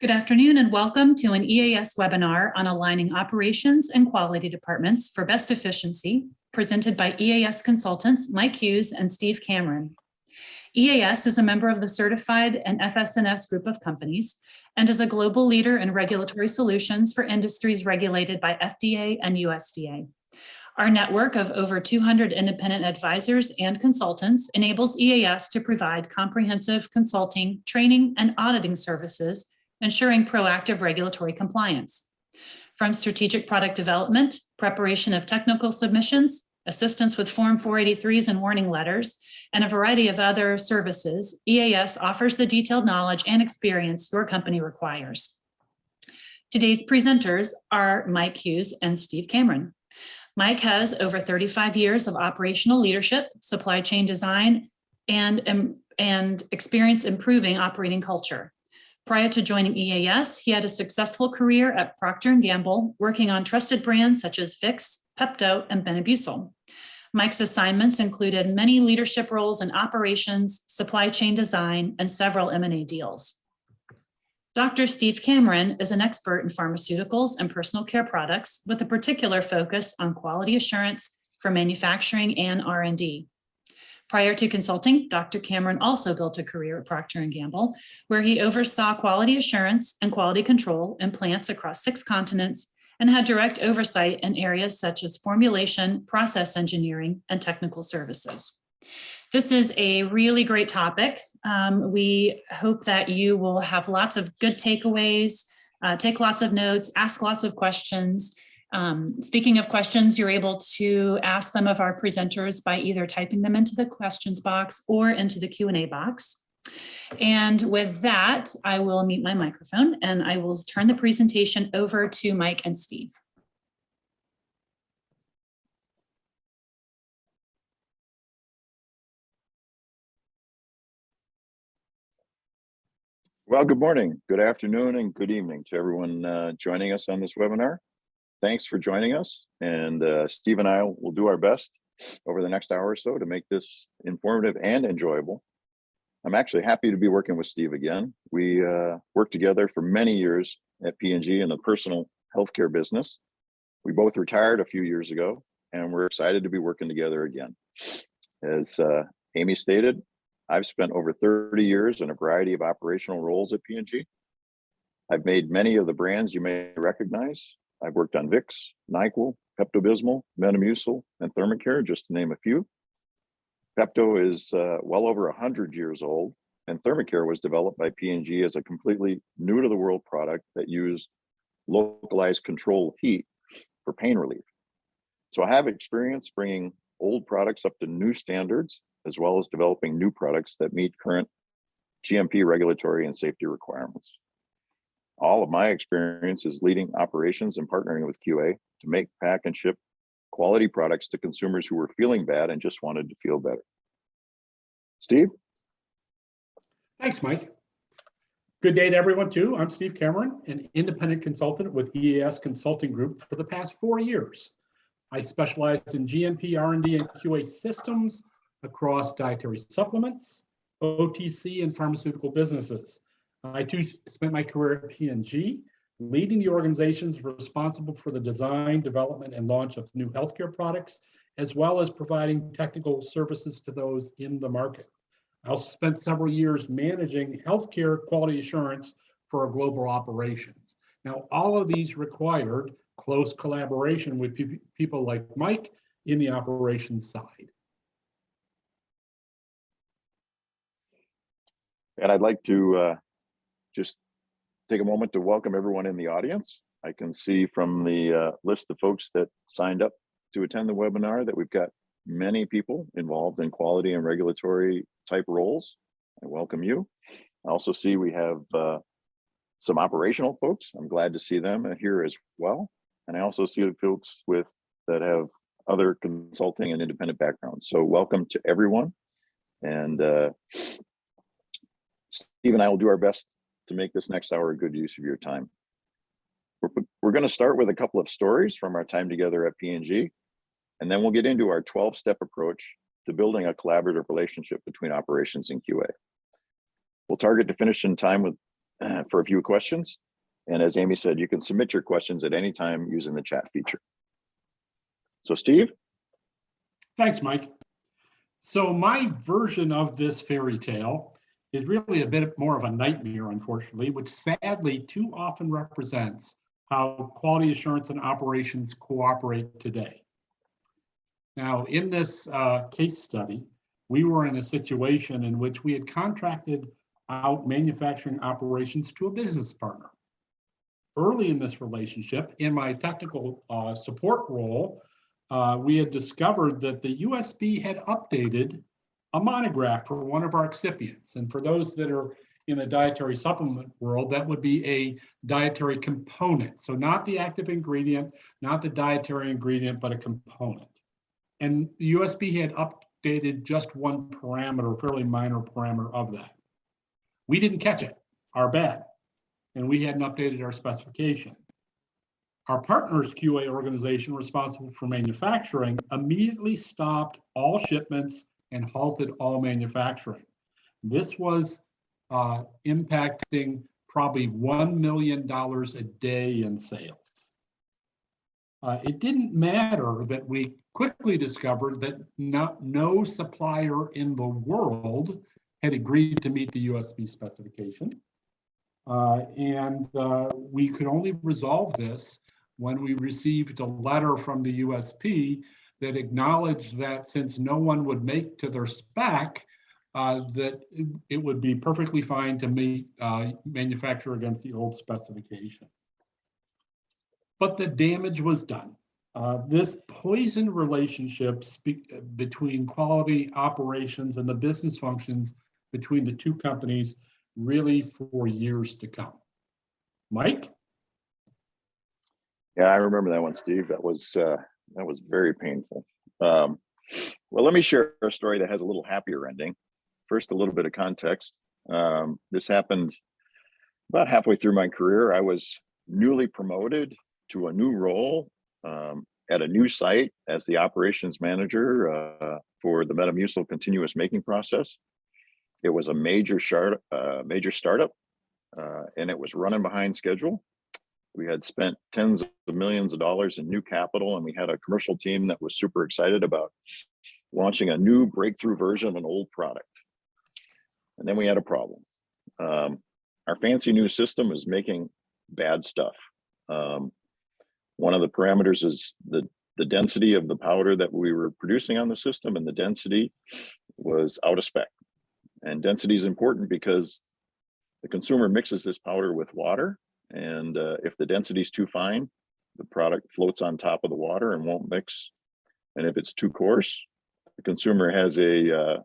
Good afternoon and welcome to an EAS webinar on aligning operations and quality departments for best efficiency, presented by EAS consultants Mike Hughes and Steve Cammarn. EAS is a member of the Certified and FS&S group of companies and is a global leader in regulatory solutions for industries regulated by FDA and USDA. Our network of over 200 independent advisors and consultants enables EAS to provide comprehensive consulting, training, and auditing services, ensuring proactive regulatory compliance. From strategic product development, preparation of technical submissions, assistance with Form 483s and warning letters, and a variety of other services, EAS offers the detailed knowledge and experience your company requires. Today's presenters are Mike Hughes and Steve Cammarn. Mike has over 35 years of operational leadership, supply chain design, and experience improving operating culture. Prior to joining EAS, he had a successful career at Procter & Gamble, working on trusted brands such as Vicks, Pepto, and Benebusel. Mike's assignments included many leadership roles in operations, supply chain design, and several M&A deals. Dr. Steve Cammarn is an expert in pharmaceuticals and personal care products with a particular focus on quality assurance for manufacturing and R&D. Prior to consulting, Dr. Cammarn also built a career at Procter & Gamble, where he oversaw quality assurance and quality control in plants across 6 continents and had direct oversight in areas such as formulation, process engineering, and technical services. This is a really great topic. We hope that you will have lots of good takeaways, take lots of notes, ask lots of questions. Speaking of questions, you're able to ask them of our presenters by either typing them into the questions box or into the Q&A box. And with that, I will mute my microphone and I will turn the presentation over to Mike and Steve. Well, good morning, good afternoon, and good evening to everyone joining us on this webinar. Thanks for joining us, and Steve and I will do our best over the next hour or so to make this informative and enjoyable. I'm actually happy to be working with Steve again. We worked together for many years at P&G in the personal healthcare business. We both retired a few years ago, and we're excited to be working together again. As Amy stated, I've spent over 30 years in a variety of operational roles at P&G. I've made many of the brands you may recognize. I've worked on Vicks, NyQuil, Pepto-Bismol, Metamucil, and Thermacare, just to name a few. Pepto is well over 100 years old, and Thermacare was developed by P&G as a completely new to the world product that used localized controlled heat for pain relief. So I have experience bringing old products up to new standards, as well as developing new products that meet current GMP regulatory and safety requirements. All of my experience is leading operations and partnering with QA to make, pack, and ship quality products to consumers who were feeling bad and just wanted to feel better. Steve? Thanks, Mike. Good day to everyone too. I'm Steve Cammarn, an independent consultant with EAS Consulting Group for the past 4 years. I specialize in GMP, R&D, and QA systems across dietary supplements, OTC, and pharmaceutical businesses. I too spent my career at P&G, leading the organizations responsible for the design, development, and launch of new healthcare products, as well as providing technical services to those in the market. I also spent several years managing healthcare quality assurance for our global operations. Now, all of these required close collaboration with people like Mike in the operations side. And I'd like to just take a moment to welcome everyone in the audience. I can see from the list of folks that signed up to attend the webinar that we've got many people involved in quality and regulatory type roles. I welcome you. I also see we have some operational folks. I'm glad to see them here as well. And I also see the folks that have other consulting and independent backgrounds. So welcome to everyone. And Steve and I will do our best to make this next hour a good use of your time. We're going to start with a couple of stories from our time together at P&G, and then we'll get into our 12-step approach to building a collaborative relationship between operations and QA. We'll target to finish in time with for a few questions. And as Amy said, you can submit your questions at any time using the chat feature. So Steve? Thanks, Mike. So my version of this fairy tale is really a bit more of a nightmare, unfortunately, which sadly too often represents how quality assurance and operations cooperate today. Now, in this case study, we were in a situation in which we had contracted out manufacturing operations to a business partner. Early in this relationship, in my technical support role, we had discovered that the USB had updated a monograph for one of our excipients. And for those that are in the dietary supplement world, that would be a dietary component. So not the active ingredient, not the dietary ingredient, but a component. And the USB had updated just one parameter, fairly minor parameter of that. We didn't catch it, our bad, and we hadn't updated our specification. Our partner's QA organization responsible for manufacturing immediately stopped all shipments and halted all manufacturing. This was impacting probably $1 million a day in sales. It didn't matter that we quickly discovered that no supplier in the world had agreed to meet the USB specification. We could only resolve this when we received a letter from the USP that acknowledged that since no one would make to their spec, that it would be perfectly fine to manufacture against the old specification. But the damage was done. This poisoned relationships between quality operations and the business functions between the two companies really for years to come. Mike? Yeah, I remember that one, Steve. That was very painful. Well, let me share a story that has a little happier ending. First, a little bit of context. This happened about halfway through my career. I was newly promoted to a new role at a new site as the operations manager for the Metamucil continuous making process. It was a major startup, and it was running behind schedule. We had spent tens of millions of dollars in new capital, and we had a commercial team that was super excited about launching a new breakthrough version of an old product. And then we had a problem. Our fancy new system was making bad stuff. One of the parameters is the density of the powder that we were producing on the system, and the density was out of spec. And density is important because the consumer mixes this powder with water, and if the density is too fine, the product floats on top of the water and won't mix. And if it's too coarse, the consumer has a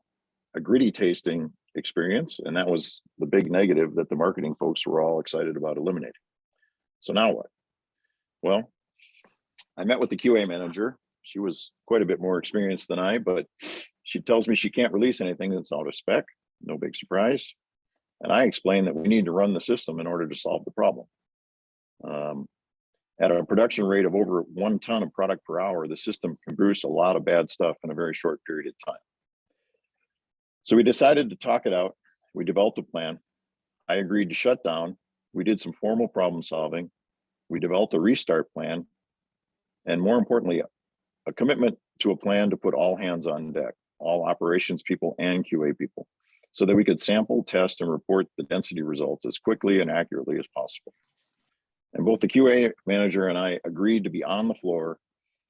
gritty tasting experience, and that was the big negative that the marketing folks were all excited about eliminating. So now what? Well, I met with the QA manager. She was quite a bit more experienced than I, but she tells me she can't release anything that's out of spec. No big surprise. And I explained that we need to run the system in order to solve the problem. At a production rate of over 1 ton of product per hour, the system can produce a lot of bad stuff in a very short period of time. So we decided to talk it out. We developed a plan. I agreed to shut down. We did some formal problem solving. We developed a restart plan. And more importantly, a commitment to a plan to put all hands on deck, all operations people and QA people, so that we could sample, test, and report the density results as quickly and accurately as possible. And both the QA manager and I agreed to be on the floor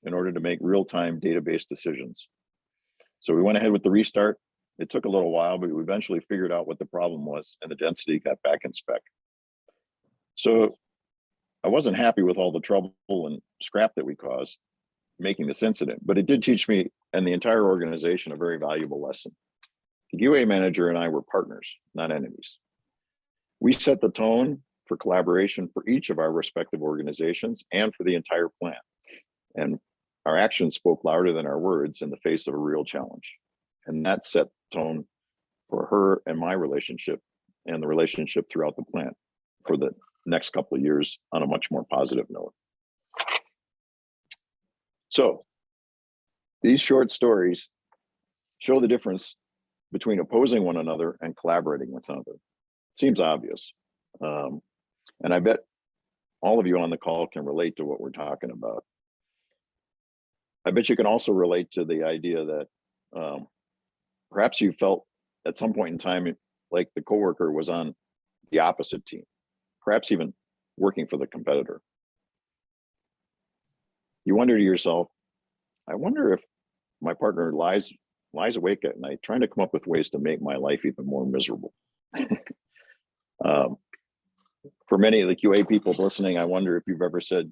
in order to make real-time database decisions. So we went ahead with the restart. It took a little while, but we eventually figured out what the problem was, and the density got back in spec. So I wasn't happy with all the trouble and scrap that we caused making this incident, but it did teach me and the entire organization a very valuable lesson. The QA manager and I were partners, not enemies. We set the tone for collaboration for each of our respective organizations and for the entire plant. And our actions spoke louder than our words in the face of a real challenge. And that set the tone for her and my relationship and the relationship throughout the plant for the next couple of years on a much more positive note. So these short stories show the difference between opposing one another and collaborating with another. It seems obvious, And I bet all of you on the call can relate to what we're talking about. I bet you can also relate to the idea that perhaps you felt at some point in time like the coworker was on the opposite team, perhaps even working for the competitor. You wonder to yourself, I wonder if my partner lies awake at night trying to come up with ways to make my life even more miserable. For many of the QA people listening, I wonder if you've ever said,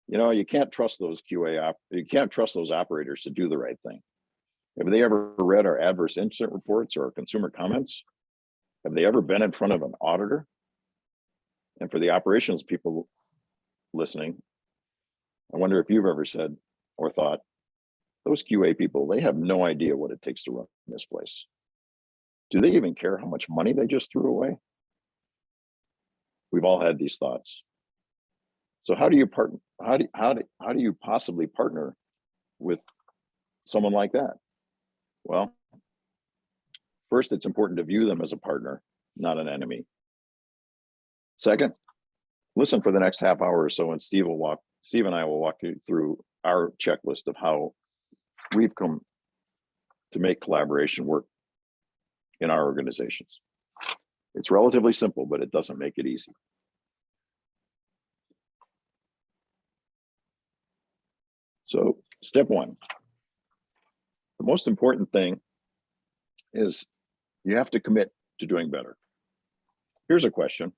you know, you can't trust those you can't trust those operators to do the right thing. Have they ever read our adverse incident reports or our consumer comments? Have they ever been in front of an auditor? And for the operations people listening, I wonder if you've ever said or thought, those QA people, they have no idea what it takes to run this place. Do they even care how much money they just threw away? We've all had these thoughts. So how do you possibly partner with someone like that? Well, first, it's important to view them as a partner, not an enemy. Second, listen for the next half hour or so, and Steve and I will walk you through our checklist of how we've come to make collaboration work in our organizations. It's relatively simple, but it doesn't make it easy. So step one, the most important thing is you have to commit to doing better. Here's a question.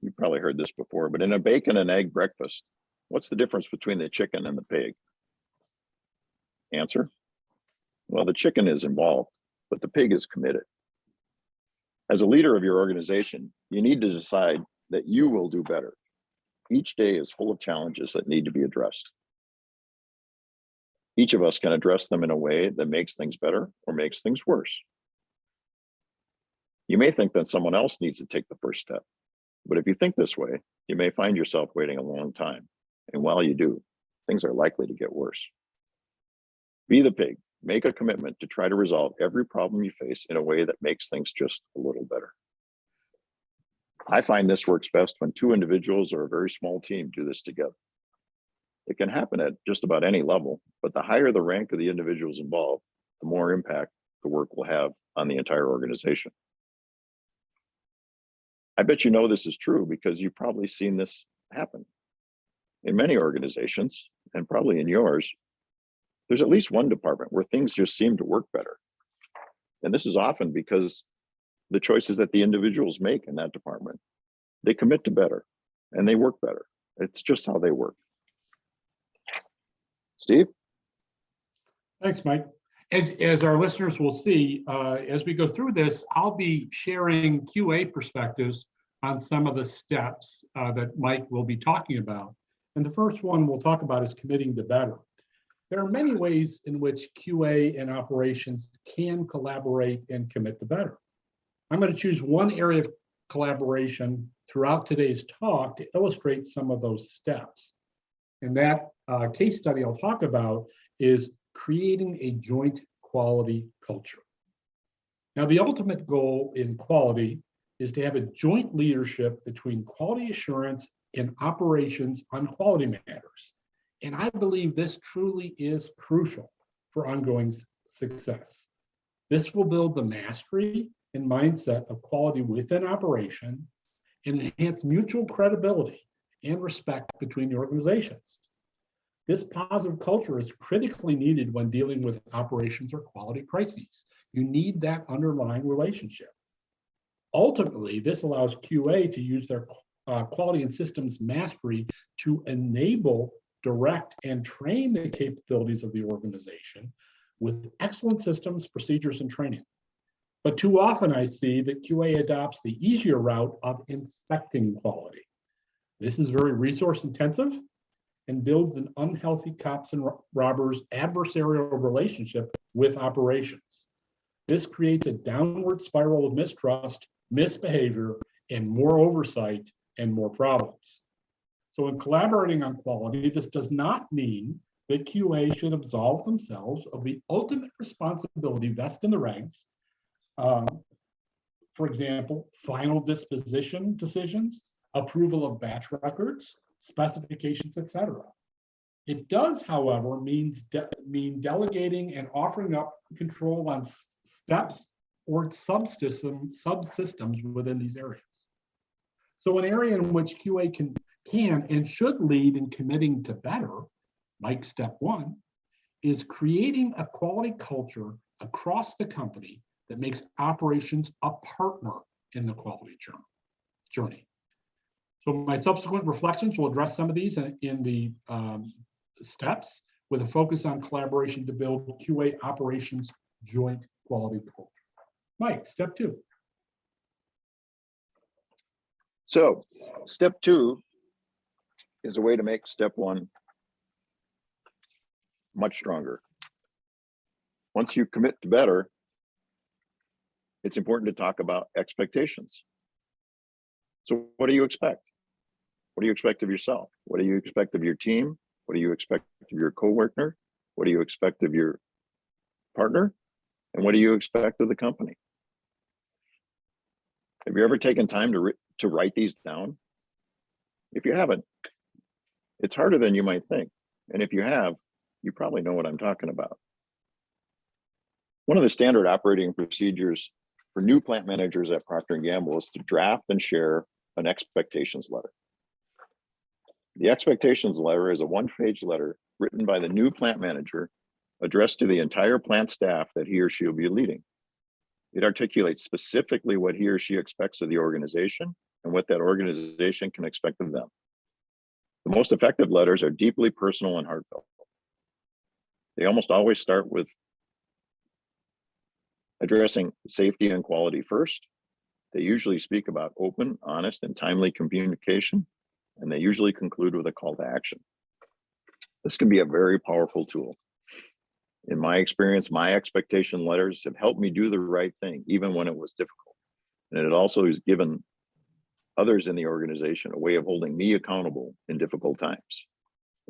You've probably heard this before, but in a bacon and egg breakfast, what's the difference between the chicken and the pig? Answer? Well, the chicken is involved, but the pig is committed. As a leader of your organization, you need to decide that you will do better. Each day is full of challenges that need to be addressed. Each of us can address them in a way that makes things better or makes things worse. You may think that someone else needs to take the first step, but if you think this way, you may find yourself waiting a long time. And while you do, things are likely to get worse. Be the pig. Make a commitment to try to resolve every problem you face in a way that makes things just a little better. I find this works best when two individuals or a very small team do this together. It can happen at just about any level, but the higher the rank of the individuals involved, the more impact the work will have on the entire organization. I bet you know this is true because you've probably seen this happen. In many organizations, and probably in yours, there's at least one department where things just seem to work better. And this is often because the choices that the individuals make in that department, they commit to better and they work better. It's just how they work. Steve? Thanks, Mike. As our listeners will see, as we go through this, I'll be sharing QA perspectives on some of the steps that Mike will be talking about. And the first one we'll talk about is committing to better. There are many ways in which QA and operations can collaborate and commit to better. I'm going to choose one area of collaboration throughout today's talk to illustrate some of those steps. And that case study I'll talk about is creating a joint quality culture. Now, the ultimate goal in quality is to have a joint leadership between quality assurance and operations on quality matters. And I believe this truly is crucial for ongoing success. This will build the mastery and mindset of quality within operation and enhance mutual credibility and respect between the organizations. This positive culture is critically needed when dealing with operations or quality crises. You need that underlying relationship. Ultimately, this allows QA to use their quality and systems mastery to enable, direct, and train the capabilities of the organization with excellent systems, procedures, and training. But too often I see that QA adopts the easier route of inspecting quality. This is very resource intensive and builds an unhealthy cops and robbers adversarial relationship with operations. This creates a downward spiral of mistrust, misbehavior, and more oversight and more problems. So in collaborating on quality, this does not mean that QA should absolve themselves of the ultimate responsibility vested in the ranks for example, final disposition decisions, approval of batch records, specifications, etc. It does, however, mean delegating and offering up control on steps or subsystems within these areas. So an area in which QA can and should lead in committing to better, like step one, is creating a quality culture across the company that makes operations a partner in the quality journey. So my subsequent reflections will address some of these in the steps with a focus on collaboration to build QA operations joint quality culture. Mike, step two. So step two is a way to make step one much stronger. Once you commit to better, it's important to talk about expectations. So what do you expect? What do you expect of yourself? What do you expect of your team? What do you expect of your coworker? What do you expect of your partner? And what do you expect of the company? Have you ever taken time to write these down? If you haven't, it's harder than you might think. And if you have, you probably know what I'm talking about. One of the standard operating procedures for new plant managers at Procter & Gamble is to draft and share an expectations letter. The expectations letter is a one-page letter written by the new plant manager addressed to the entire plant staff that he or she will be leading. It articulates specifically what he or she expects of the organization and what that organization can expect of them. The most effective letters are deeply personal and heartfelt. They almost always start with addressing safety and quality first. They usually speak about open, honest, and timely communication, and they usually conclude with a call to action. This can be a very powerful tool. In my experience, my expectation letters have helped me do the right thing, even when it was difficult. And it also has given others in the organization a way of holding me accountable in difficult times.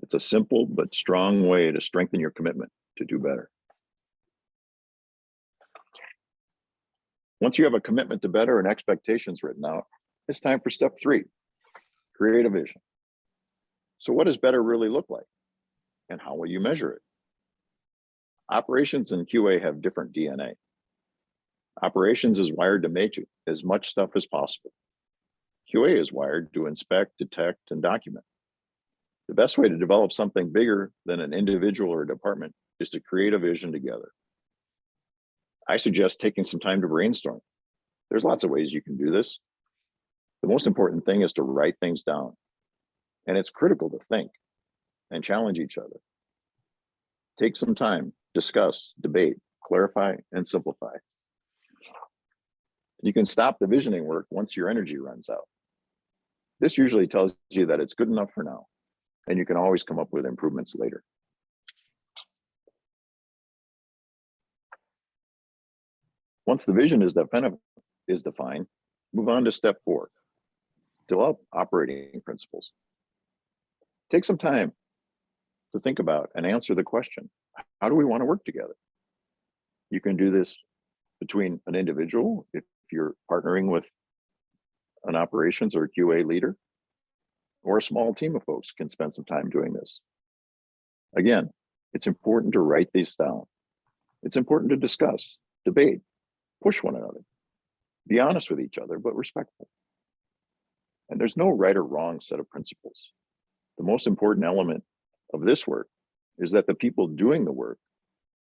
It's a simple but strong way to strengthen your commitment to do better. Once you have a commitment to better and expectations written out, it's time for step three, create a vision. So what does better really look like? And how will you measure it? Operations and QA have different DNA. Operations is wired to make as much stuff as possible. QA is wired to inspect, detect, and document. The best way to develop something bigger than an individual or department is to create a vision together. I suggest taking some time to brainstorm. There's lots of ways you can do this. The most important thing is to write things down. And it's critical to think and challenge each other. Take some time, discuss, debate, clarify, and simplify. You can stop the visioning work once your energy runs out. This usually tells you that it's good enough for now, and you can always come up with improvements later. Once the vision is defined, move on to step four, develop operating principles. Take some time to think about and answer the question, how do we want to work together? You can do this between an individual, if you're partnering with an operations or QA leader, or a small team of folks can spend some time doing this. Again, it's important to write these down. It's important to discuss, debate, push one another, be honest with each other, but respectful. And there's no right or wrong set of principles. The most important element of this work is that the people doing the work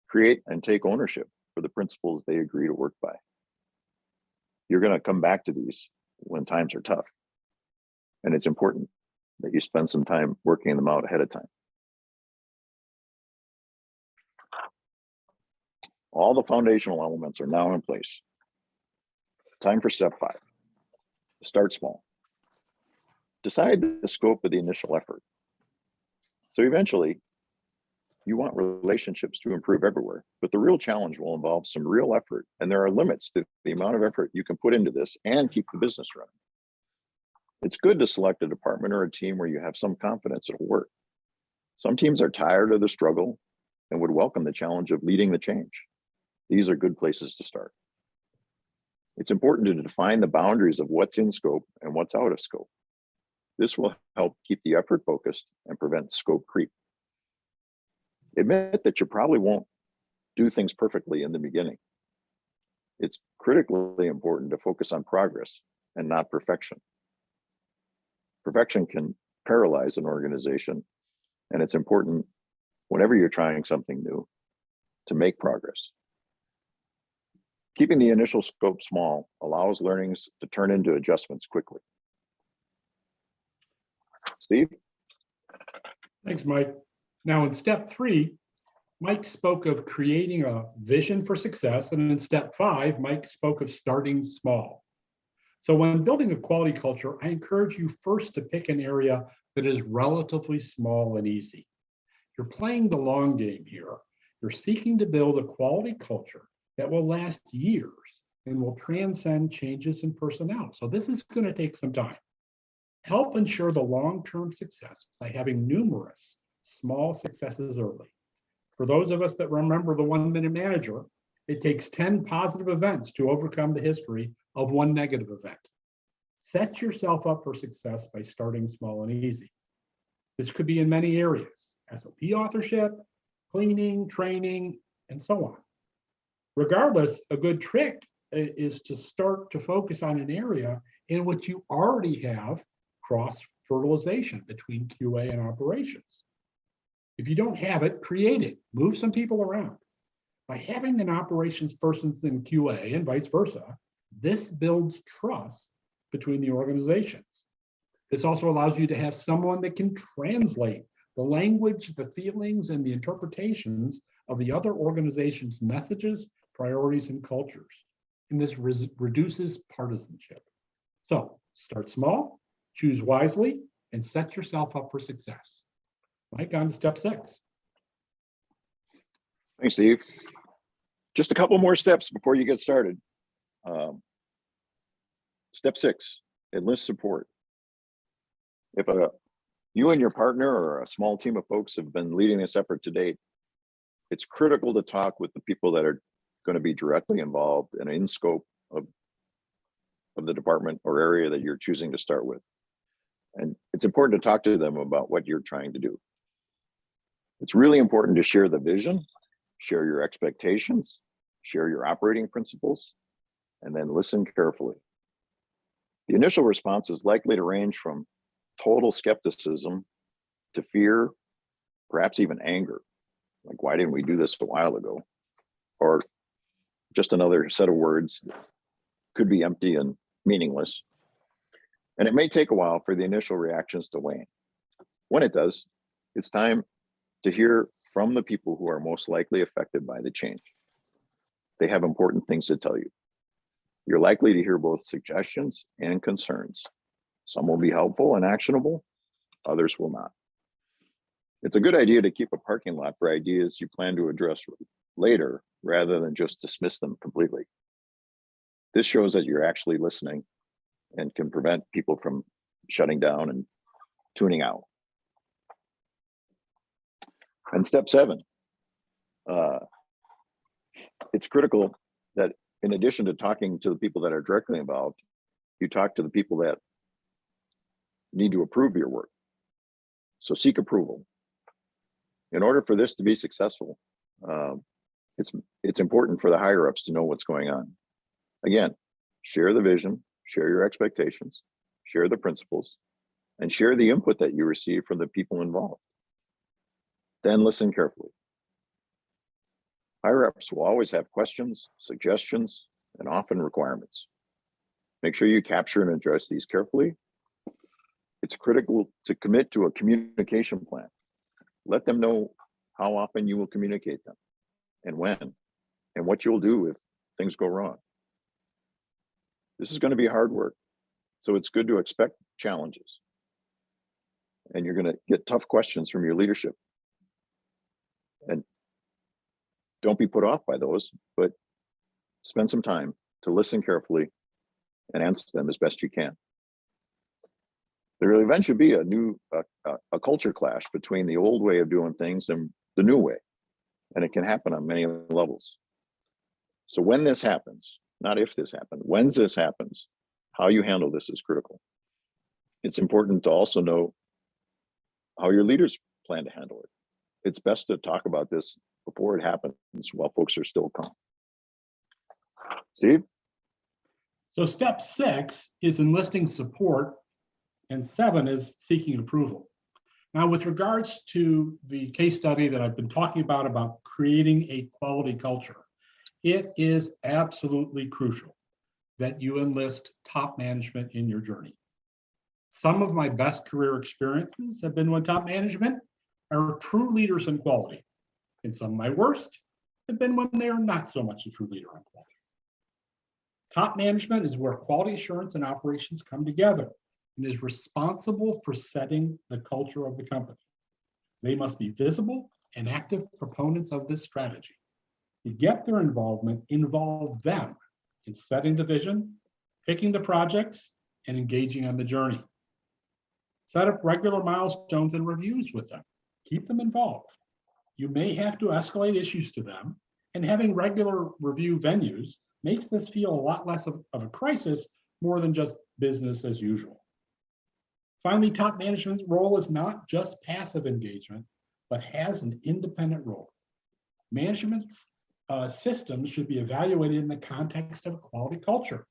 create and take ownership for the principles they agree to work by. You're going to come back to these when times are tough. And it's important that you spend some time working them out ahead of time. All the foundational elements are now in place. Time for step five. Start small. Decide the scope of the initial effort. So eventually, you want relationships to improve everywhere, but the real challenge will involve some real effort, and there are limits to the amount of effort you can put into this and keep the business running. It's good to select a department or a team where you have some confidence it'll work. Some teams are tired of the struggle and would welcome the challenge of leading the change. These are good places to start. It's important to define the boundaries of what's in scope and what's out of scope. This will help keep the effort focused and prevent scope creep. Admit that you probably won't do things perfectly in the beginning. It's critically important to focus on progress and not perfection. Perfection can paralyze an organization, and it's important whenever you're trying something new to make progress. Keeping the initial scope small allows learnings to turn into adjustments quickly. Steve? Thanks, Mike. Now in step 3, Mike spoke of creating a vision for success, and in step 5, Mike spoke of starting small. So when building a quality culture, I encourage you first to pick an area that is relatively small and easy. You're playing the long game here. You're seeking to build a quality culture that will last years and will transcend changes in personnel. So this is going to take some time. Help ensure the long-term success by having numerous small successes early. For those of us that remember the 1-minute manager, it takes 10 positive events to overcome the history of 1 negative event. Set yourself up for success by starting small and easy. This could be in many areas: SOP authorship, cleaning, training, and so on. Regardless, a good trick is to start to focus on an area in which you already have cross-fertilization between QA and operations. If you don't have it, create it. Move some people around. By having an operations person in QA and vice versa, this builds trust between the organizations. This also allows you to have someone that can translate the language, the feelings, and the interpretations of the other organization's messages, priorities, and cultures. And this reduces partisanship. So start small, choose wisely, and set yourself up for success. Mike, on to step 6. Thanks, Steve. Just a couple more steps before you get started. Step 6, enlist support. If you and your partner or a small team of folks have been leading this effort to date, it's critical to talk with the people that are going to be directly involved and in scope of the department or area that you're choosing to start with. And it's important to talk to them about what you're trying to do. It's really important to share the vision, share your expectations, share your operating principles, and then listen carefully. The initial response is likely to range from total skepticism to fear, perhaps even anger. Like, why didn't we do this a while ago? Or just another set of words that could be empty and meaningless. And it may take a while for the initial reactions to wane. When it does, it's time to hear from the people who are most likely affected by the change. They have important things to tell you. You're likely to hear both suggestions and concerns. Some will be helpful and actionable, others will not. It's a good idea to keep a parking lot for ideas you plan to address later rather than just dismiss them completely. This shows that you're actually listening and can prevent people from shutting down and tuning out. And step 7, it's critical that in addition to talking to the people that are directly involved, you talk to the people that need to approve your work. So seek approval. In order for this to be successful, it's important for the higher ups to know what's going on. Again, share the vision, share your expectations, share the principles, and share the input that you receive from the people involved. Then listen carefully. Higher ups will always have questions, suggestions, and often requirements. Make sure you capture and address these carefully. It's critical to commit to a communication plan. Let them know how often you will communicate them and when, and what you'll do if things go wrong. This is going to be hard work, so it's good to expect challenges. And you're going to get tough questions from your leadership. And don't be put off by those, but spend some time to listen carefully and answer them as best you can. There will eventually be a culture clash between the old way of doing things and the new way, and it can happen on many levels. So when this happens, not if this happened. When this happens, how you handle this is critical. It's important to also know how your leaders plan to handle it. It's best to talk about this before it happens while folks are still calm. Steve? So step 6 is enlisting support, and 7 is seeking approval. Now, with regards to the case study that I've been talking about creating a quality culture, it is absolutely crucial that you enlist top management in your journey. Some of my best career experiences have been when top management are true leaders in quality, and some of my worst have been when they are not so much a true leader in quality. Top management is where quality assurance and operations come together and is responsible for setting the culture of the company. They must be visible and active proponents of this strategy. To get their involvement, involve them in setting the vision, picking the projects, and engaging on the journey. Set up regular milestones and reviews with them. Keep them involved. You may have to escalate issues to them, and having regular review venues makes this feel a lot less of a crisis, more than just business as usual. Finally, top management's role is not just passive engagement, but has an independent role. Management's systems should be evaluated in the context of a quality culture.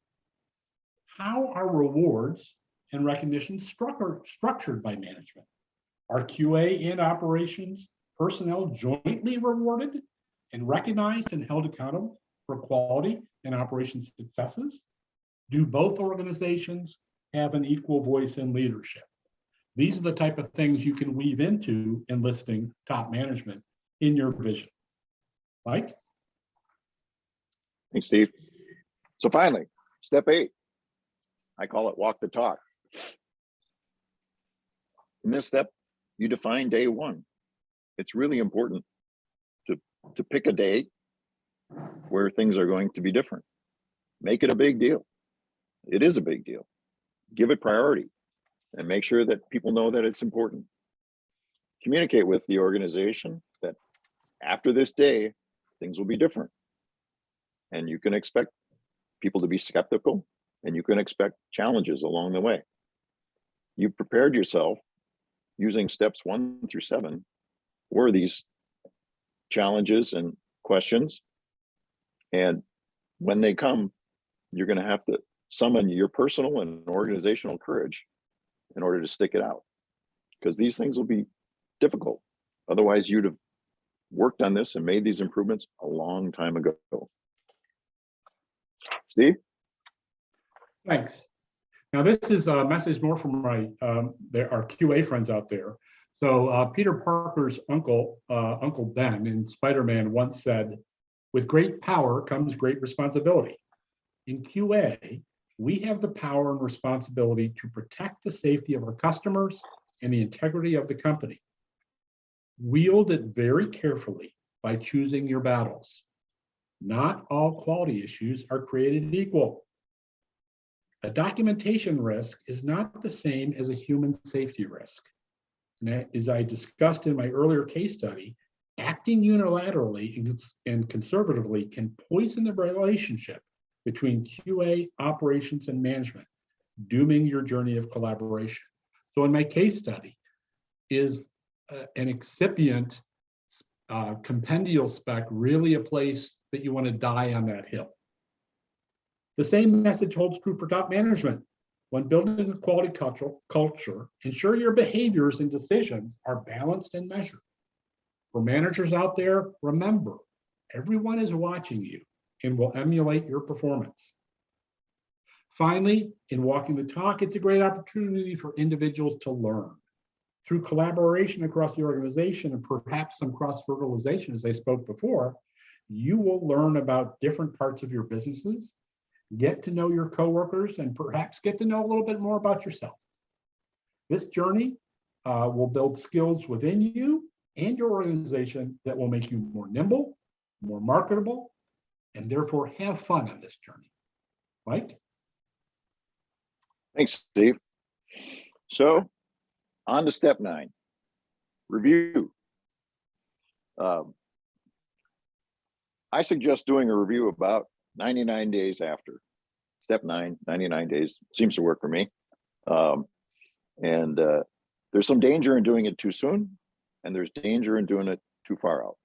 How are rewards and recognition structured by management? Are QA and operations personnel jointly rewarded and recognized and held accountable for quality and operations successes? Do both organizations have an equal voice in leadership? These are the type of things you can weave into enlisting top management in your vision. Mike? Thanks, Steve. So finally, step 8, I call it walk the talk. In this step, you define day 1. It's really important to pick a day where things are going to be different. Make it a big deal. It is a big deal. Give it priority and make sure that people know that it's important. Communicate with the organization that after this day, things will be different. And you can expect people to be skeptical, and you can expect challenges along the way. You've prepared yourself using steps 1 through 7 for these challenges and questions. And when they come, you're going to have to summon your personal and organizational courage in order to stick it out, because these things will be difficult. Otherwise, you'd have worked on this and made these improvements a long time ago. Steve? Thanks. Now, this is a message more from our QA friends out there. So Peter Parker's uncle Ben in Spider-Man once said, "With great power comes great responsibility." In QA, we have the power and responsibility to protect the safety of our customers and the integrity of the company. Wield it very carefully by choosing your battles. Not all quality issues are created equal. A documentation risk is not the same as a human safety risk. And as I discussed in my earlier case study, acting unilaterally and conservatively can poison the relationship between QA, operations, and management, dooming your journey of collaboration. So in my case study, is an excipient compendial spec really a place that you want to die on that hill? The same message holds true for top management. When building a quality culture, ensure your behaviors and decisions are balanced and measured. For managers out there, remember, everyone is watching you and will emulate your performance. Finally, in walking the talk, it's a great opportunity for individuals to learn. Through collaboration across the organization and perhaps some cross-fertilization, as I spoke before, you will learn about different parts of your businesses, get to know your coworkers, and perhaps get to know a little bit more about yourself. This journey will build skills within you and your organization that will make you more nimble, more marketable, and therefore have fun on this journey. Mike? Thanks, Steve. So on to step 9, review. I suggest doing a review about 99 days after. Step 9, 99 days seems to work for me. And there's some danger in doing it too soon, and there's danger in doing it too far out.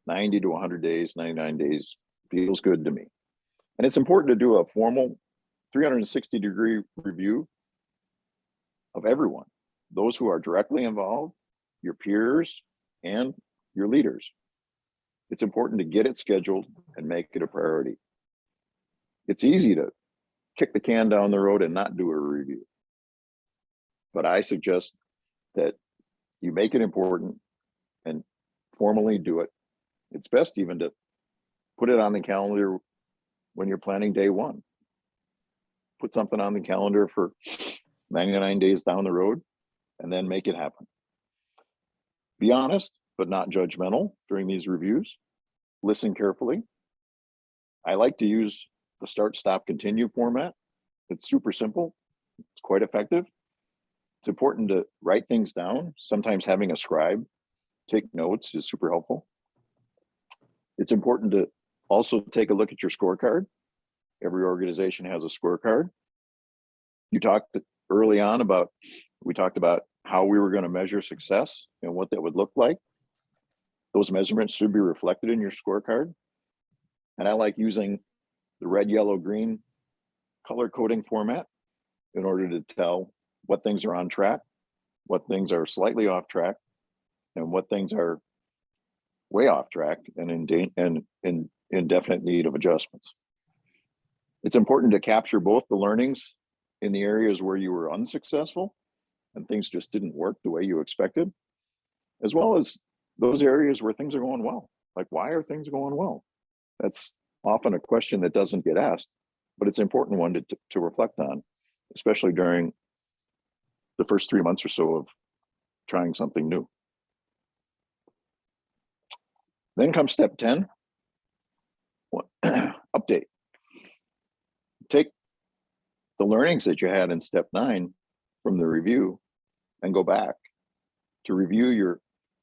90 to 100 days, 99 days feels good to me. And it's important to do a formal 360-degree review of everyone, those who are directly involved, your peers, and your leaders. It's important to get it scheduled and make it a priority. It's easy to kick the can down the road and not do a review. But I suggest that you make it important and formally do it. It's best even to put it on the calendar when you're planning day one. Put something on the calendar for 99 days down the road and then make it happen. Be honest, but not judgmental during these reviews. Listen carefully. I like to use the start, stop, continue format. It's super simple. It's quite effective. It's important to write things down. Sometimes having a scribe take notes is super helpful. It's important to also take a look at your scorecard. Every organization has a scorecard. You talked early on about, we talked about how we were going to measure success and what that would look like. Those measurements should be reflected in your scorecard. And I like using the red, yellow, green color coding format in order to tell what things are on track, what things are slightly off track, and what things are way off track and in definite need of adjustments. It's important to capture both the learnings in the areas where you were unsuccessful and things just didn't work the way you expected, as well as those areas where things are going well. Like, why are things going well? That's often a question that doesn't get asked, but it's an important one to reflect on, especially during the first 3 months or so of trying something new. Then comes step 10, update. Take the learnings that you had in step 9 from the review and go back to review your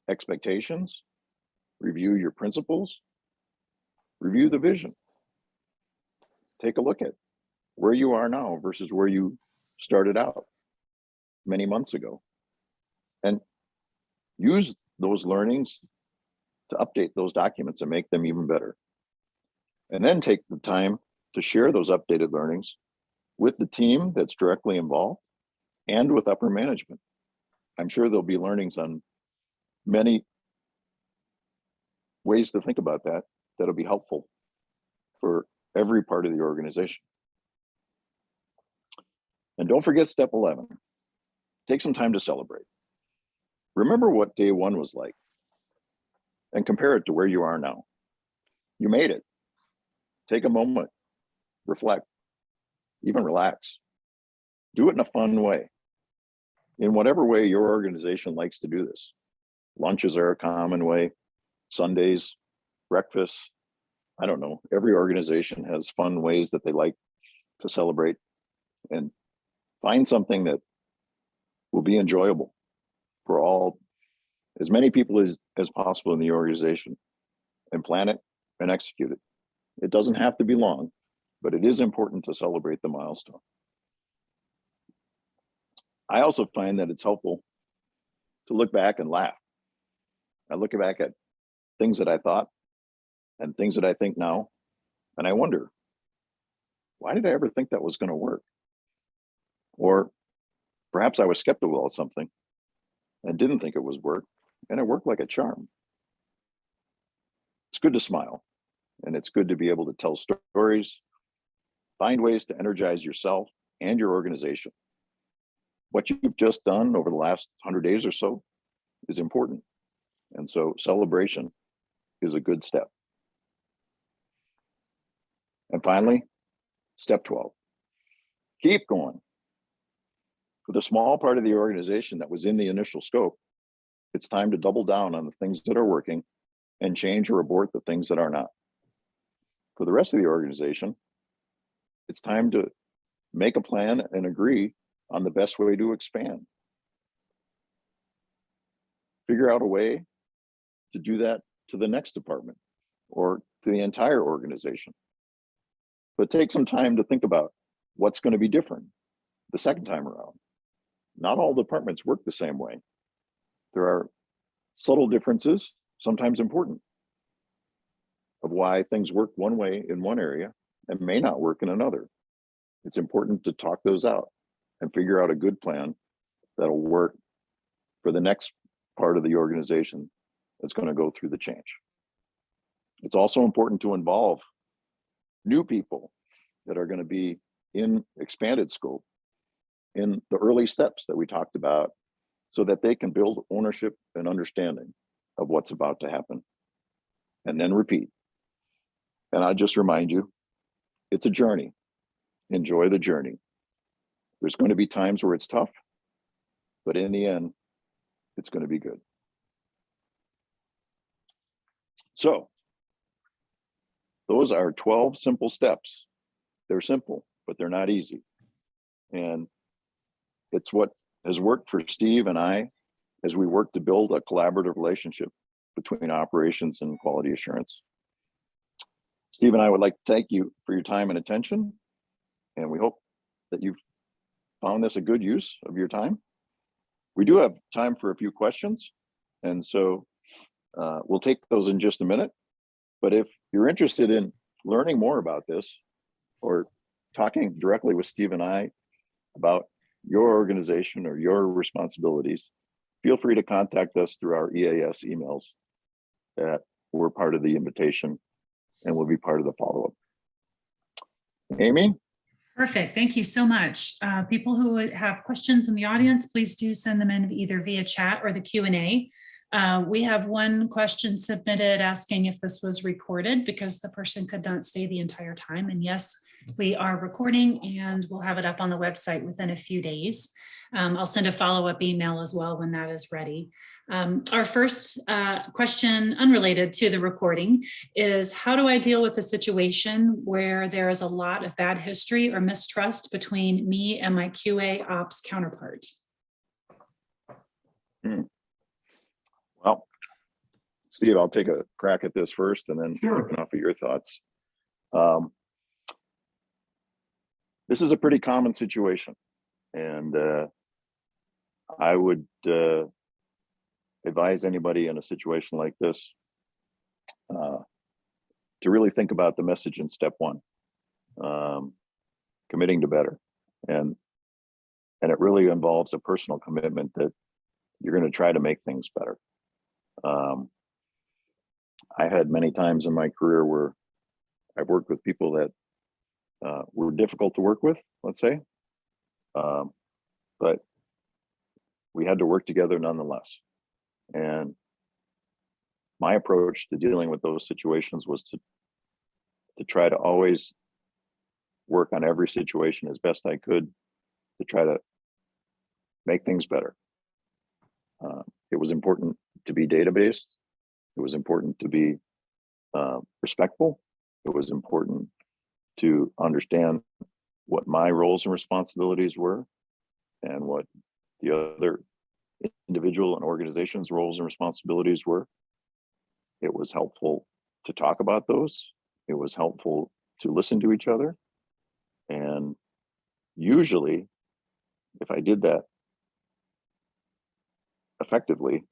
expectations, review your principles, review the vision. Take a look at where you are now versus where you started out many months ago, and use those learnings to update those documents and make them even better. And then take the time to share those updated learnings with the team that's directly involved and with upper management. I'm sure there'll be learnings on many ways to think about that that'll be helpful for every part of the organization. And don't forget step 11. Take some time to celebrate. Remember what day 1 was like and compare it to where you are now. You made it. Take a moment, reflect, even relax. Do it in a fun way, in whatever way your organization likes to do this. Lunches are a common way, Sundays, breakfast. I don't know. Every organization has fun ways that they like to celebrate, and find something that will be enjoyable for all, as many people as possible in the organization, and plan it and execute it. It doesn't have to be long, but it is important to celebrate the milestone. I also find that it's helpful to look back and laugh. I look back at things that I thought and things that I think now, and I wonder, why did I ever think that was going to work? Or perhaps I was skeptical of something and didn't think it was work, and it worked like a charm. It's good to smile, and it's good to be able to tell stories, find ways to energize yourself and your organization. What you've just done over the last 100 days or so is important. And so celebration is a good step. And finally, step 12, keep going. For the small part of the organization that was in the initial scope, it's time to double down on the things that are working and change or abort the things that are not. For the rest of the organization, it's time to make a plan and agree on the best way to expand. Figure out a way to do that to the next department or to the entire organization. but take some time to think about what's going to be different the second time around. Not all departments work the same way. There are subtle differences, sometimes important, of why things work one way in one area and may not work in another. It's important to talk those out and figure out a good plan that'll work for the next part of the organization that's going to go through the change. It's also important to involve new people that are going to be in expanded scope in the early steps that we talked about, so that they can build ownership and understanding of what's about to happen, and then repeat. And I just remind you, it's a journey. Enjoy the journey. There's going to be times where it's tough, but in the end, it's going to be good. So those are 12 simple steps. They're simple, but they're not easy. And it's what has worked for Steve and I as we work to build a collaborative relationship between operations and quality assurance. Steve and I would like to thank you for your time and attention, and we hope that you've found this a good use of your time. We do have time for a few questions, and so we'll take those in just a minute. But if you're interested in learning more about this or talking directly with Steve and I about your organization or your responsibilities, feel free to contact us through our EAS emails that were part of the invitation and will be part of the follow-up. Amy? Perfect. Thank you so much. People who would have questions in the audience, please do send them in either via chat or the Q&A. We have one question submitted asking if this was recorded because the person could not stay the entire time. And yes, we are recording and we'll have it up on the website within a few days. I'll send a follow-up email as well when that is ready. Our first question, unrelated to the recording, is how do I deal with a situation where there is a lot of bad history or mistrust between me and my QA ops counterpart? Well, Steve, I'll take a crack at this first and then Sure. offer your thoughts. This is a pretty common situation, and I would advise anybody in a situation like this to really think about the message in step one, committing to better. And it really involves a personal commitment that you're going to try to make things better. I had many times in my career where I've worked with people that were difficult to work with, let's say, but we had to work together nonetheless. And my approach to dealing with those situations was to try to always work on every situation as best I could to try to make things better. It was important to be data-based. It was important to be respectful. It was important to understand what my roles and responsibilities were and what the other individual and organization's roles and responsibilities were. It was helpful to talk about those. It was helpful to listen to each other. And usually, if I did that effectively,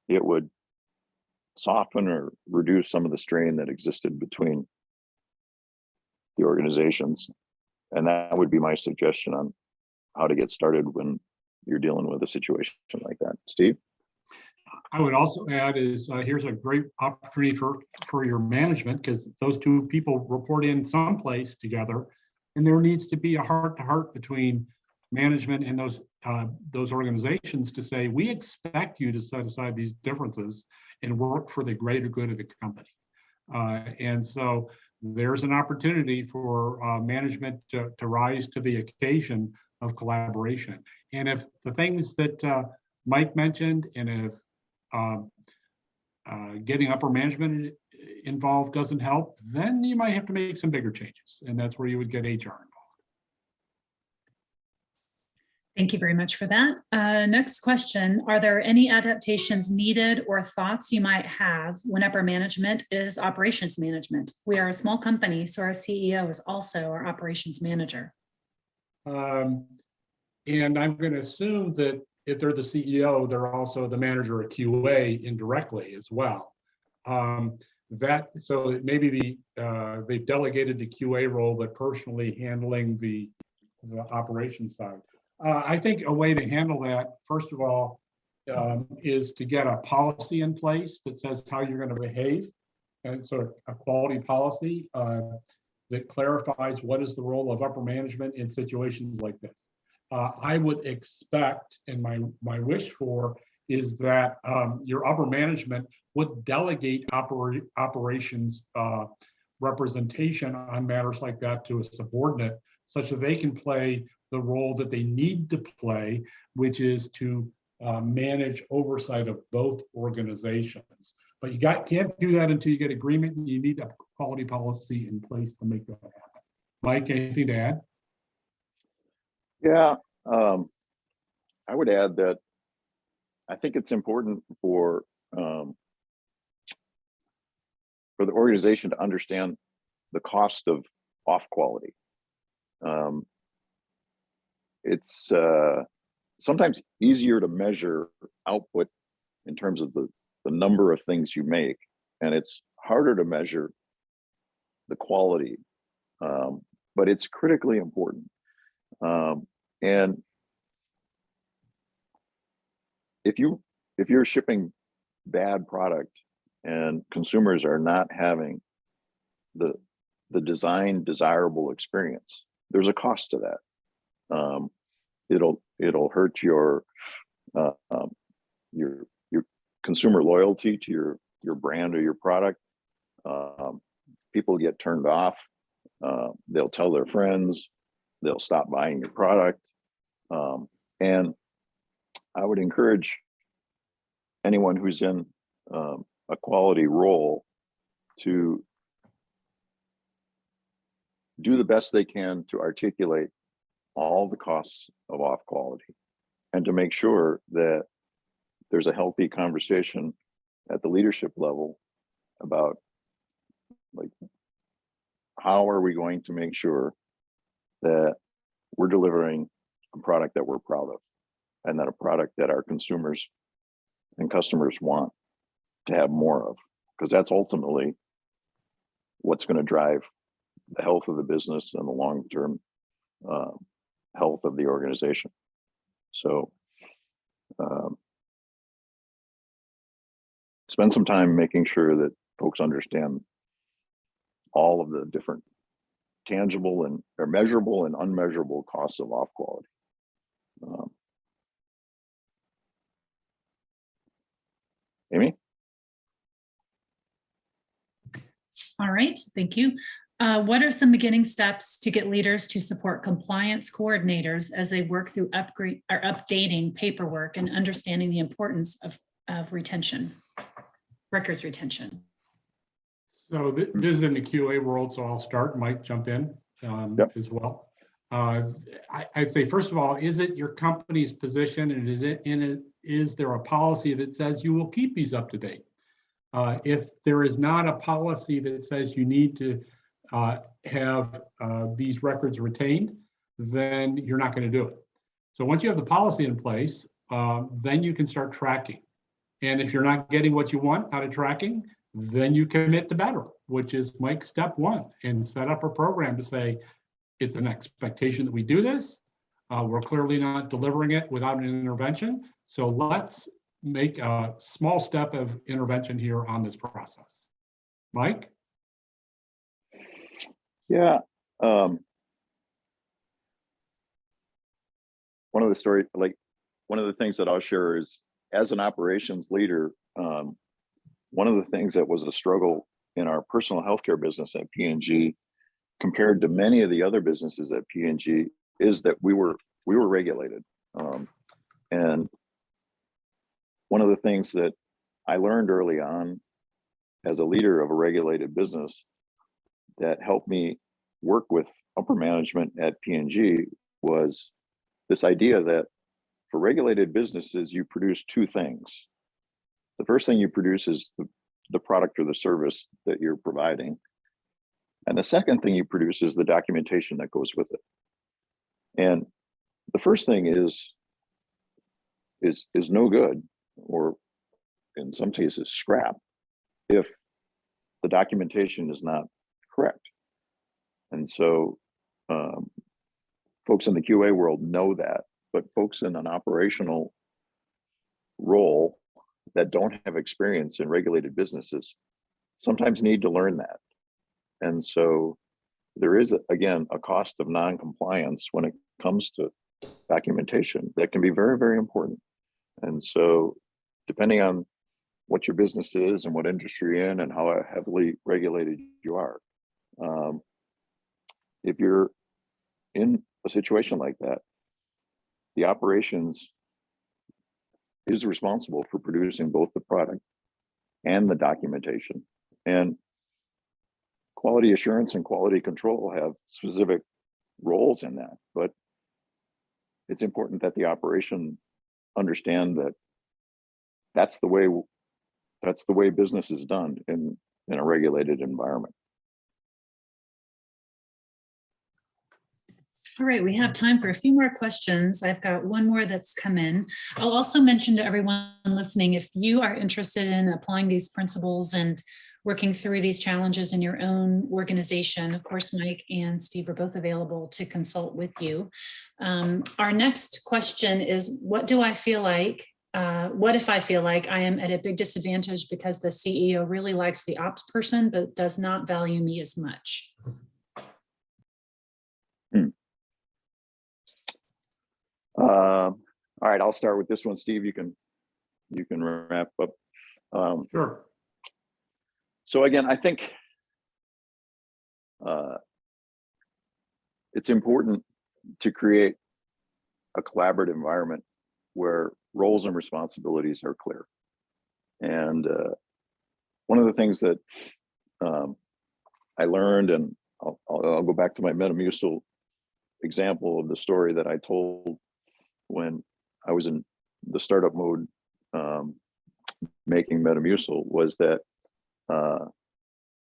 it would soften or reduce some of the strain that existed between the organizations. And that would be my suggestion on how to get started when you're dealing with a situation like that. Steve? I would also add is here's a great opportunity for your management, because those two people report in someplace together, and there needs to be a heart-to-heart between management and those organizations to say, we expect you to set aside these differences and work for the greater good of the company. And so there's an opportunity for management to rise to the occasion of collaboration. And if the things that Mike mentioned, and if getting upper management involved doesn't help, then you might have to make some bigger changes. And that's where you would get HR involved. Thank you very much for that. Next question. Are there any adaptations needed or thoughts you might have when upper management is operations management? We are a small company, so our CEO is also our operations manager. And I'm going to assume that if they're the CEO, they're also the manager of QA indirectly as well. So maybe they've delegated the QA role, but personally handling the operations side. I think a way to handle that, first of all, is to get a policy in place that says how you're going to behave, and so a quality policy that clarifies what is the role of upper management in situations like this. I would expect, and my wish for, is that your upper management would delegate operations representation on matters like that to a subordinate, such that they can play the role that they need to play, which is to manage oversight of both organizations. But you can't do that until you get agreement, and you need a quality policy in place to make that happen. Mike, anything to add? Yeah, I would add that I think it's important for the organization to understand the cost of off quality. It's sometimes easier to measure output in terms of the number of things you make, and it's harder to measure the quality, but it's critically important. And if you're shipping bad product and consumers are not having the design desirable experience, there's a cost to that. It'll hurt your consumer loyalty to your brand or your product. People get turned off. They'll tell their friends. They'll stop buying your product. And I would encourage anyone who's in a quality role to do the best they can to articulate all the costs of off quality, and to make sure that there's a healthy conversation at the leadership level about, like, how are we going to make sure that we're delivering a product that we're proud of, and that a product that our consumers and customers want to have more of, because that's ultimately what's going to drive the health of the business and the long-term health of the organization. So spend some time making sure that folks understand all of the different tangible and or measurable and unmeasurable costs of off quality. Amy? All right, thank you. What are some beginning steps to get leaders to support compliance coordinators as they work through updating paperwork and understanding the importance of retention, records retention? So this is in the QA world, so I'll start. Mike, jump in Yep. as well. I'd say, first of all, is it your company's position, and is there a policy that says you will keep these up to date? If there is not a policy that says you need to have these records retained, then you're not going to do it. So once you have the policy in place, then you can start tracking. And if you're not getting what you want out of tracking, then you commit to better, which is Mike's step one, and set up a program to say, it's an expectation that we do this. We're clearly not delivering it without an intervention. So let's make a small step of intervention here on this process. Mike? Yeah. One of the things that I'll share is, as an operations leader, one of the things that was a struggle in our personal healthcare business at P&G compared to many of the other businesses at P&G is that we were regulated. And one of the things that I learned early on as a leader of a regulated business that helped me work with upper management at P&G was this idea that for regulated businesses, you produce two things. The first thing you produce is the product or the service that you're providing. And the second thing you produce is the documentation that goes with it. And the first thing is no good, or in some cases scrap, if the documentation is not correct. And so folks in the QA world know that, but folks in an operational role that don't have experience in regulated businesses sometimes need to learn that. And so there is, again, a cost of non-compliance when it comes to documentation that can be very, very important. And so depending on what your business is and what industry you're in and how heavily regulated you are, if you're in a situation like that, the operations is responsible for producing both the product and the documentation. And quality assurance and quality control have specific roles in that, but it's important that the operation understand that that's the way business is done in a regulated environment. All right, we have time for a few more questions. I've got one more that's come in. I'll also mention to everyone listening, if you are interested in applying these principles and working through these challenges in your own organization, of course, Mike and Steve are both available to consult with you. Our next question is, what do I feel like? What if I feel like I am at a big disadvantage because the CEO really likes the ops person, but does not value me as much? All right, I'll start with this one. Steve, you can wrap up. Sure. So again, I think it's important to create a collaborative environment where roles and responsibilities are clear. And one of the things that I learned, and I'll go back to my Metamucil example of the story that I told when I was in the startup mode making Metamucil, was that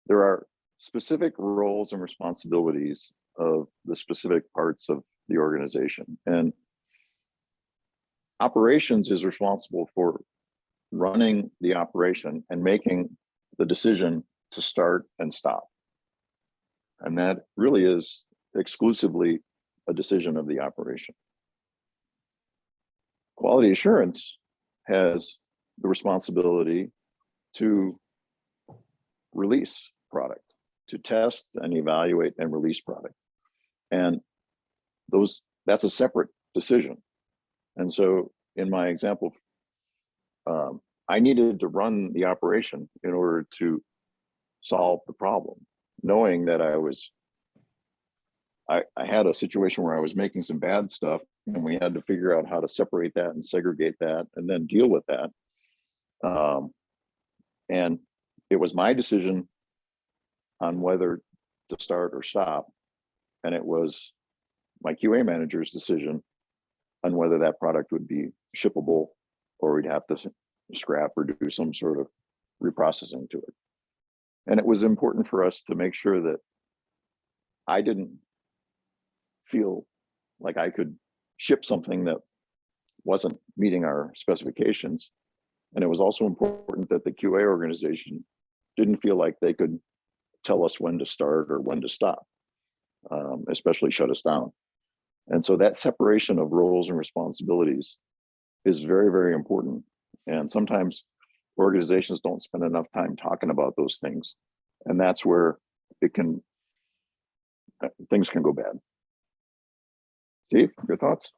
there are specific roles and responsibilities of the specific parts of the organization. And operations is responsible for running the operation and making the decision to start and stop. And that really is exclusively a decision of the operation. Quality assurance has the responsibility to release product, to test and evaluate and release product. And that's a separate decision. And so in my example, I needed to run the operation in order to solve the problem, knowing that I had a situation where I was making some bad stuff, and we had to figure out how to separate that and segregate that and then deal with that. And it was my decision on whether to start or stop. And it was my QA manager's decision on whether that product would be shippable or we'd have to scrap or do some sort of reprocessing to it. And it was important for us to make sure that I didn't feel like I could ship something that wasn't meeting our specifications. And it was also important that the QA organization didn't feel like they could tell us when to start or when to stop, especially shut us down. And so that separation of roles and responsibilities is very, very important. And sometimes organizations don't spend enough time talking about those things. And that's where things can go bad. Steve, your thoughts?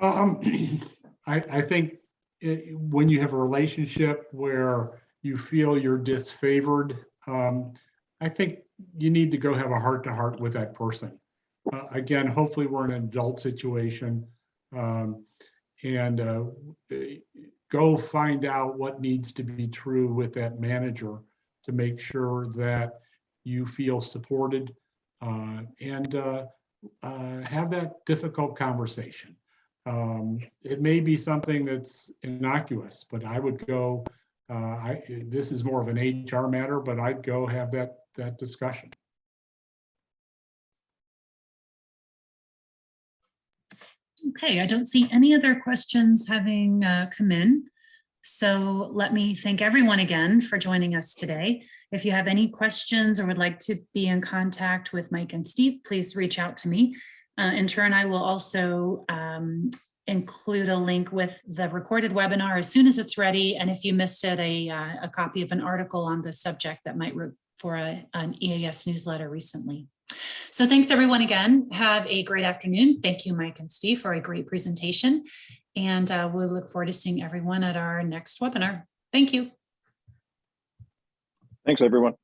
I think when you have a relationship where you feel you're disfavored, I think you need to go have a heart-to-heart with that person. Again, hopefully we're in an adult situation, and go find out what needs to be true with that manager to make sure that you feel supported, and have that difficult conversation. It may be something that's innocuous, but I would go, this is more of an HR matter, but I'd go have that discussion. Okay, I don't see any other questions having come in. So let me thank everyone again for joining us today. If you have any questions or would like to be in contact with Mike and Steve, please reach out to me. In turn, I will also include a link with the recorded webinar as soon as it's ready. And if you missed it, a copy of an article on the subject that might for an EAS newsletter recently. So thanks everyone again. Have a great afternoon. Thank you, Mike and Steve, for a great presentation. And we'll look forward to seeing everyone at our next webinar. Thank you. Thanks, everyone.